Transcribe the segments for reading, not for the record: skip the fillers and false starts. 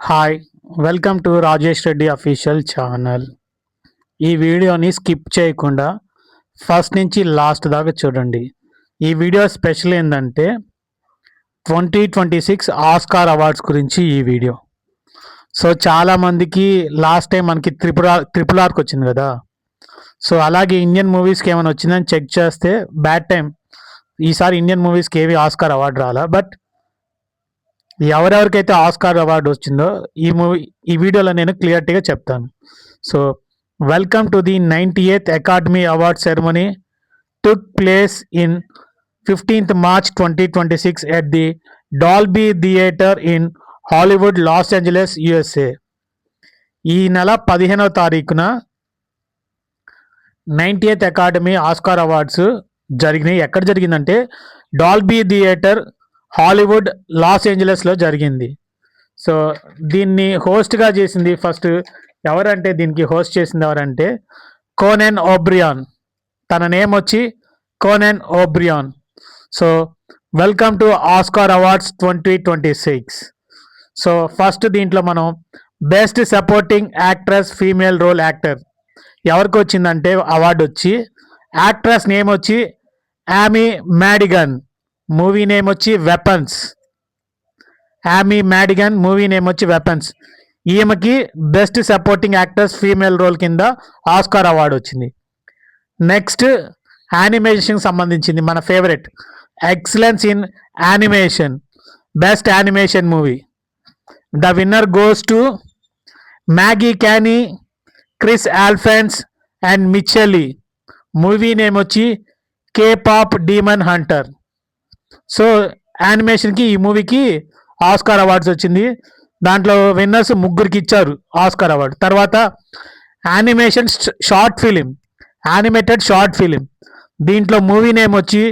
Hi welcome to Rajesh Reddy official channel. ఈ వీడియోని skip చేయకుండా ఫస్ట్ నుంచి లాస్ట్ దాకా చూడండి. ఈ వీడియో స్పెషల్ ఏంటంటే 2026 ఆస్కార్ అవార్డ్స్ గురించి ఈ వీడియో. సో చాలామందికి లాస్ట్ టైం మనకి ట్రిపుల్ ఆర్కి వచ్చింది కదా. సో అలాగే ఇండియన్ మూవీస్కి ఏమైనా వచ్చిందని చెక్ చేస్తే బ్యాడ్ టైం, ఈసారి ఇండియన్ మూవీస్కి ఏవి ఆస్కార్ అవార్డు రాలా. బట్ ఎవరెవరికైతే ఆస్కార్ అవార్డు వచ్చిందో ఈ వీడియోలో నేను క్లియర్గా చెప్తాను. So welcome to the 98th academy award ceremony took place in 15th March 2026 at the Dolby Theatre in Hollywood, Los Angeles, USA. ఈ నెల 15వ తారీఖున 98th అకాడమీ ఆస్కార్ అవార్డ్స్ జరిగినాయి. ఎక్కడ జరిగిందంటే డాల్బీ థియేటర్, హాలీవుడ్, లాస్ ఏంజలస్లో జరిగింది. సో దీన్ని హోస్ట్గా చేసింది ఫస్ట్ ఎవరంటే, దీనికి హోస్ట్ చేసింది ఎవరంటే కోనెన్ ఓబ్రియాన్. తన నేమ్ వచ్చి Conan O'Brien. So welcome to Oscar awards 2026. So first దీంట్లో మనం best supporting actress female role actor ఎవరికి వచ్చిందంటే అవార్డు వచ్చి, యాక్ట్రెస్ నేమ్ వచ్చి యామీ మ్యాడిగన్, మూవీ నేమ్ వచ్చి Weapons. Amy Madigan, movie name వచ్చి వెపన్స్. ఈమెకి best supporting actors female role కింద ఆస్కార్ అవార్డు వచ్చింది. నెక్స్ట్ యానిమేషన్ సంబంధించింది, మన favourite excellence in animation, best animation movie. The winner goes to Maggie Kang, Chris Appelhans and Michelle. Movie name వచ్చి K pop demon hunter. So యానిమేషన్కి ఈ మూవీకి Oscar awards వచ్చింది. దాంట్లో విన్నర్స్ ముగ్గురికి ఇచ్చారు ఆస్కార్ అవార్డు. తర్వాత animation short film, animated short film, దీంట్లో మూవీ నేమ్ వచ్చి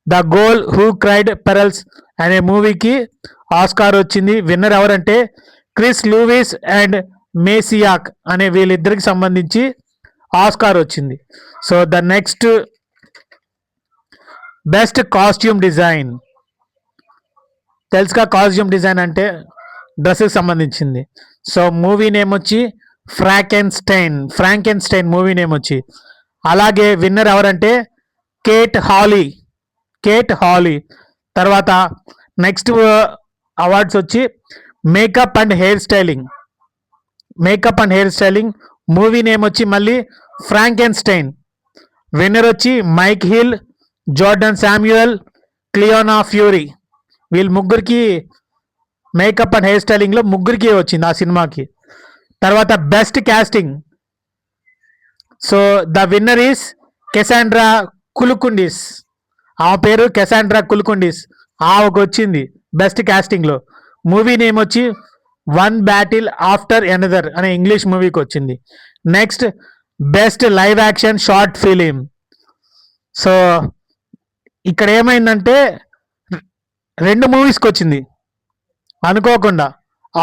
the girl who cried pearls అనే మూవీకి ఆస్కార్ వచ్చింది. విన్నర్ ఎవరంటే క్రిస్ లూవిస్ అండ్ మేసియాక్ అనే వీళ్ళిద్దరికి సంబంధించి ఆస్కార్ వచ్చింది. So the next best costume design. తెలుసుగా కాస్ట్యూమ్ డిజైన్ అంటే డ్రెస్కి సంబంధించింది. సో మూవీ నేమ్ వచ్చి ఫ్రాంకెన్స్టైన్ మూవీ నేమ్ వచ్చి. అలాగే విన్నర్ ఎవరంటే కేట్ హాలీ. తర్వాత నెక్స్ట్ అవార్డ్స్ వచ్చి makeup and hair styling, movie name వచ్చి మళ్ళీ ఫ్రాంకెన్స్టైన్. విన్నర్ వచ్చి Mike Hill, Jordan Samuel, Cliona Furey. వీళ్ళు ముగ్గురికి మేకప్ అండ్ హెయిర్ స్టైలింగ్లో ముగ్గురికి వచ్చింది ఆ సినిమాకి. తర్వాత best casting. So the winner is Cassandra Kulukundis. ఆమె పేరు కెసాండ్రా కులుకుండిస్. ఆమెకు వచ్చింది బెస్ట్ క్యాస్టింగ్లో. మూవీ నేమ్ వచ్చి వన్ బ్యాటిల్ ఆఫ్టర్ ఎనదర్ అనే ఇంగ్లీష్ మూవీకి వచ్చింది. Next best live action short film. So ఇక్కడ ఏమైందంటే 2 మూవీస్కి వచ్చింది అనుకోకుండా.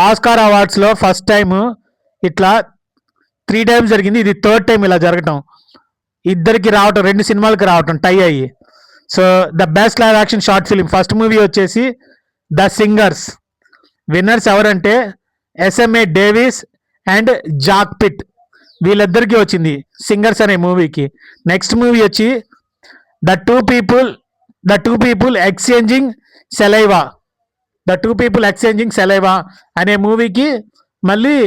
ఆస్కార్ అవార్డ్స్లో ఫస్ట్ టైం ఇట్లా 3 times జరిగింది, ఇది 3rd time ఇలా జరగటం. ఇద్దరికి రావటం, 2 సినిమాలకి రావటం టై అయ్యి. So the best live action short film first movie వచ్చేసి ద సింగర్స్. విన్నర్స్ ఎవరంటే SMA Davis and Jack Piet, వీళ్ళిద్దరికి వచ్చింది సింగర్స్ అనే మూవీకి. నెక్స్ట్ మూవీ వచ్చి The Two People Exchanging Saliva అనే మూవీకి మళ్ళీ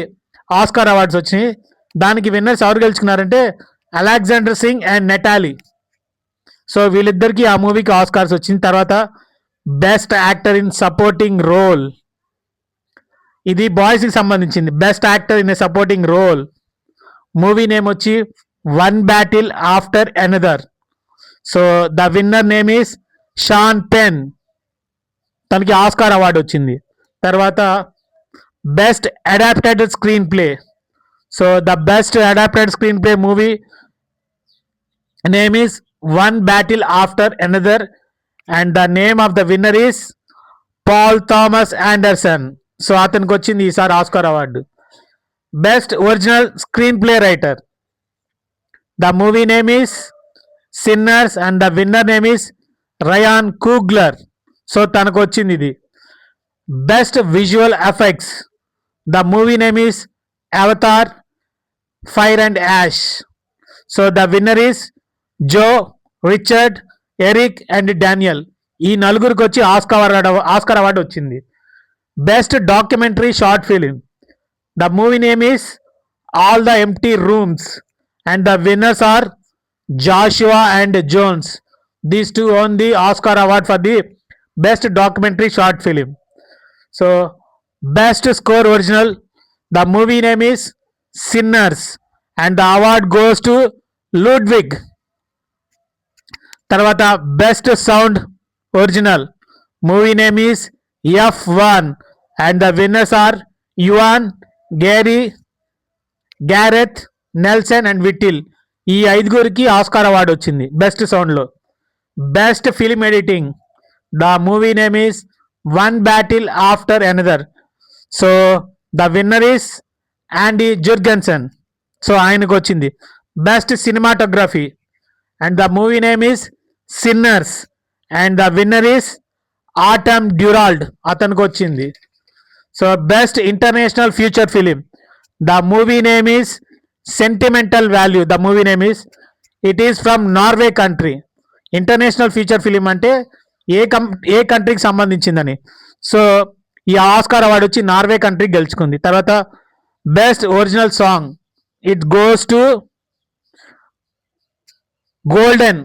ఆస్కార్ అవార్డ్స్ వచ్చినాయి. దానికి విన్నర్స్ ఎవరు గెలుచుకున్నారంటే అలెగ్జాండర్ సింగ్ అండ్ నెటాలి. సో వీళ్ళిద్దరికి ఆ మూవీకి ఆస్కార్స్ వచ్చింది. తర్వాత best actor in supporting role, ఇది బాయ్స్కి సంబంధించింది. Best actor in a supporting role, movie name వచ్చి one battle after another. So the winner name is Sean Penn, తనకి ఆస్కార్ అవార్డు వచ్చింది. తర్వాత best adapted screenplay. So the best adapted screenplay movie name is one battle after Another and the name of the winner is Paul Thomas Anderson. So అతనికి వచ్చింది ఈసారి Oscar award. Best original screenplay writer, the movie name is Sinners and the winner name is Ryan కూగ్లర్. So తనకు వచ్చింది ఇది. Best visual effects, The movie name is Avatar Fire and Ash. So the winner is Joe, Richard, Eric and Daniel. ఈ నలుగురికి వచ్చి Oscar award వచ్చింది. Best documentary short film. The movie name is All the Empty Rooms and the winners are Joshua and Jones. These two won the Oscar award for the best documentary short film. So best score original, the movie name is Sinners and the award goes to Ludwig. తర్వాత best sound original, movie name is F1 and the winners are Juan, Gary, Gareth, Nelson and Whittle. ఈ ఐదుగురికి Oscar award వచ్చింది best సౌండ్లో. Best film editing, the movie name is one battle after another. So the winner is Andy Jurgensen. So ఆయనకు వచ్చింది. Best cinematography and the movie name is Sinners and the winner is Autumn Durald, అతనికి వచ్చింది. So best international feature film, the movie name is sentimental value. The movie name is, it is from Norway country. International feature film అంటే ఏ కంట్రీకి సంబంధించిందని. So ఈ Oscar award వచ్చి Norway కంట్రీకి గెలుచుకుంది. తర్వాత best original song, it goes to golden.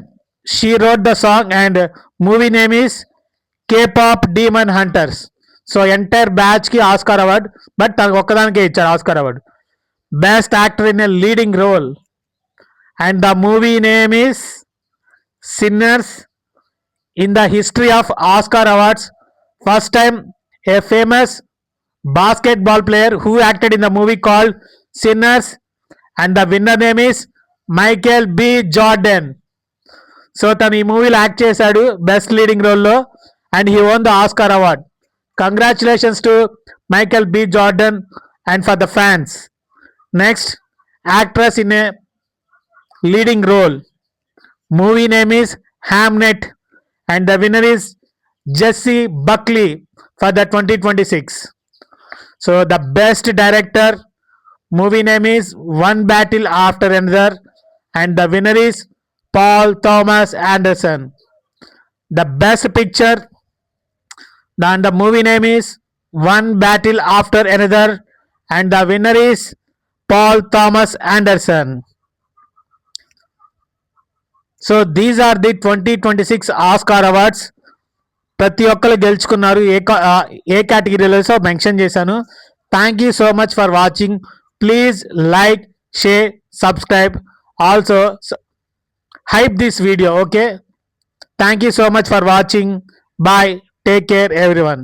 She wrote the song and movie name is K-pop Demon Hunters. So entire batch కి ఆస్కార్ అవార్డ్, బట్ తనకు ఒక్కదానికే ఇచ్చారు Oscar award. Best actor in a leading role and the movie name is sinners. In the history of Oscar awards, first time a famous basketball player who acted in the movie called Sinners and the winner name is Michael B. Jordan. So తను ఈ మూవీలో act చేశాడు best leading రోల్లో and he won the Oscar award. Congratulations to Michael B Jordan and for the fans. Next actress in a leading role, movie name is Hamnet and the winner is Jessie Buckley for the 2026. So the best director, movie name is One Battle After Another and the winner is Paul Thomas Anderson. The best picture, and the movie name is One Battle After Another and the winner is Paul Thomas Anderson. So these are the 2026 Oscar awards. ప్రతి ఒక్కరు గెలుచుకున్నారు. ఏ కేటగిరీలో mention చేశాను. Thank you so much for watching. Please like, share, subscribe, also hype this video. Okay, thank you so much for watching. Bye, take care everyone.